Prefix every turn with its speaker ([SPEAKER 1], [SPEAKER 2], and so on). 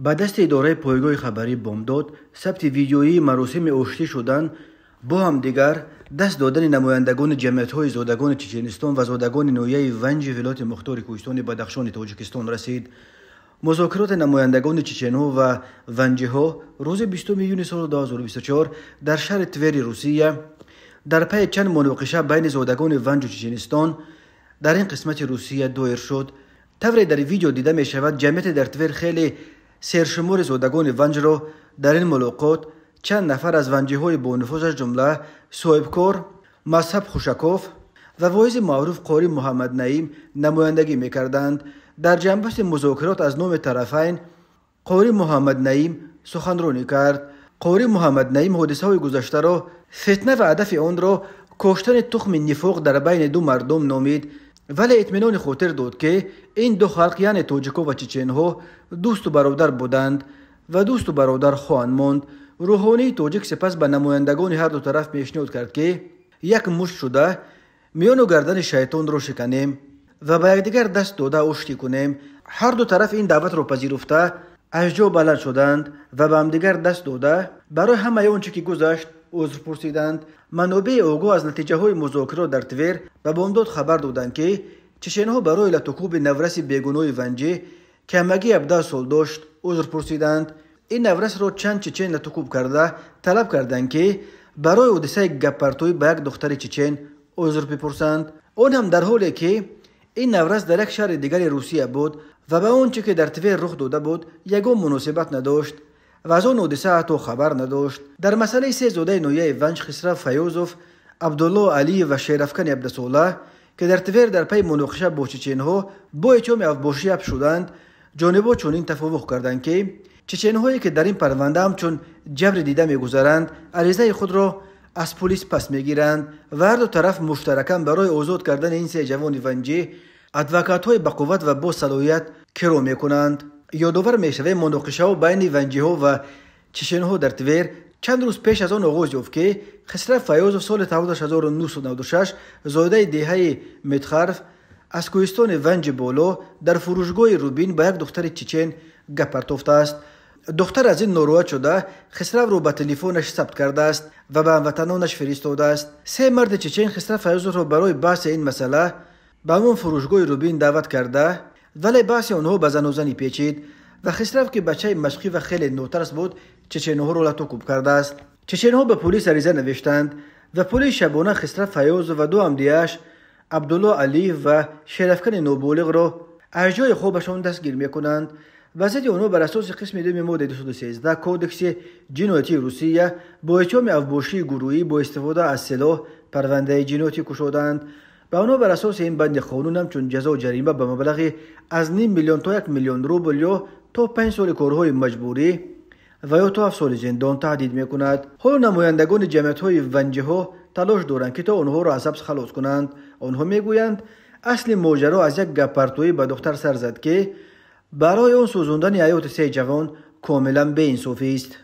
[SPEAKER 1] به دست اداره پایگاه خبری بامداد ثبت ویدیویی مراسم آشتی شدن با هم دیگر دست دادن نمایندگان جمعیت‌های زادگان چچنستان و زادگان نویه ونج ولایت مختار کوهستان بدخشان تاجیکستان رسید. مذاکرات نمایندگان چچن‌ها و ونج‌ها روز 20 میلیون سال 2024 در شهر توری روسیه در پی چند مناقشه بین زادگان ونج و چچنستان در این قسمت روسیه دایر شد. طوری در ویدیو دیده می شود جمعیت در تویر خیلی سرشمار زادگان ونج را در این ملاقات چند نفر از ونجی‌های با نفوذ از جمله صاحبکار مذهب خوشکوف و واعظ معروف قاری محمد نعیم نمایندگی می‌کردند. در جنبش مذاکرات از نام طرفین قاری محمد نعیم سخنرانی کرد. قاری محمد نعیم حادثه‌های گذشته را فتنه و هدف آن را کاشتن تخم نفاق در بین دو مردم نامید، ولی اطمینان خاطر داد که این دو خلق یعنی تاجیک‌ها و چچن‌ها دوست و برادر بودند و دوست و برادر خواهند ماند. روحانی تاجیک سپس به نمایندگان هر دو طرف پیشنهاد کرد که یک مشت شده میان و گردن شیطان را شکنیم و به یکدیگر دست داده آشتی کنیم. هر دو طرف این دعوت را پذیرفته از جا بلند شدند و به همدیگر دست داده برای همه آنچه که گذشت عذر پرسیدند. منابع آگاه از نتیجه های مذاکرات در تویر به بامداد خبر دادند که چچن‌ها برای لطکوب نورس بیگناه ونجی که همگی 17 سال داشت عذر پرسیدند. این نورس را چند چچن لطکوب کرده طلب کردند که برای حادثه گپرتوی به یک دختر چچن عذر بپرسند، آن هم در حالی که این نورس در یک شهر دیگر روسیه بود و به آنچه که در تویر رخ داده بود یگان مناسبت نداشت و از آن حادثه حتی خبر نداشت. در مسئله سه زاده نویه ونج خسرو فیوزوف، عبدالله علی و شیرافکن 17 ساله که در تویر در پی مناقشه با چچن‌ها با اتهام افباشی حبس شدند، جانبها چنین تفوق کردند که چچن‌هایی که در این پرونده همچون جبر دیده می‌گذرند عریضه خود را از پلیس پس می‌گیرند و هر دو طرف مشترکاً برای آزاد کردن این سه جوان ونجی ادوکات‌های با قوت و با صلاحیت کرو می‌کنند. یادآور می‌شویم مناقشه‌ها بین ونجی‌ها و چچن‌ها در تویر چند روز پیش از آن آغاز یافت که خسرو فیوزوف سال 1996 زاده دهه متخرف از کوهستان ونج بالا در فروشگاه روبین با یک دختر چچن گپرتافته است. دختر از این ناراحت شده خسرو را به تلفنش ثبت کرده است و به هموطنانش فرستاده است. سه مرد چچن خسرو فیوزوف را برای بحث این مسئله به همان فروشگاه روبین دعوت کرده، ولی بحث آنها به زن و زنی پیچید و خسرو که بچه مشقی و خیلی نوترس بود چچن‌ها را لطکوب کرده است. چچن‌ها به پلیس عریضه نوشتند و پلیس شبانه خسرو فیوزوف و دو همدیه‌اش عبدالله علی و شیرافکن نابالغ را از جای خوابشان دستگیر می‌کنند و ضد آنها بر اساس قسم 2 ماده 213 کودکس جنایتی روسیه با اتهام افباشی گروهی با استفاده از سلاح پرونده جنایتی گشودند. به آنها بر اساس این بند قانون همچون جزا و جریمه به مبلغ از 5 میلیون تا 1 میلیون روبل یا تا 5 سال کارهای مجبوری و یا تا 7 سال زندان تهدید می‌کند. حالا نمایندگان جمعیت‌های ونج‌ها تلاش دارند که تا آنها را از حبس خلاص کنند. آنها میگویند اصل ماجرا از یک گپرتویی به دختر سر زد که برای آن سوزاندن حیات سه جوان کاملا بی‌انصافی است.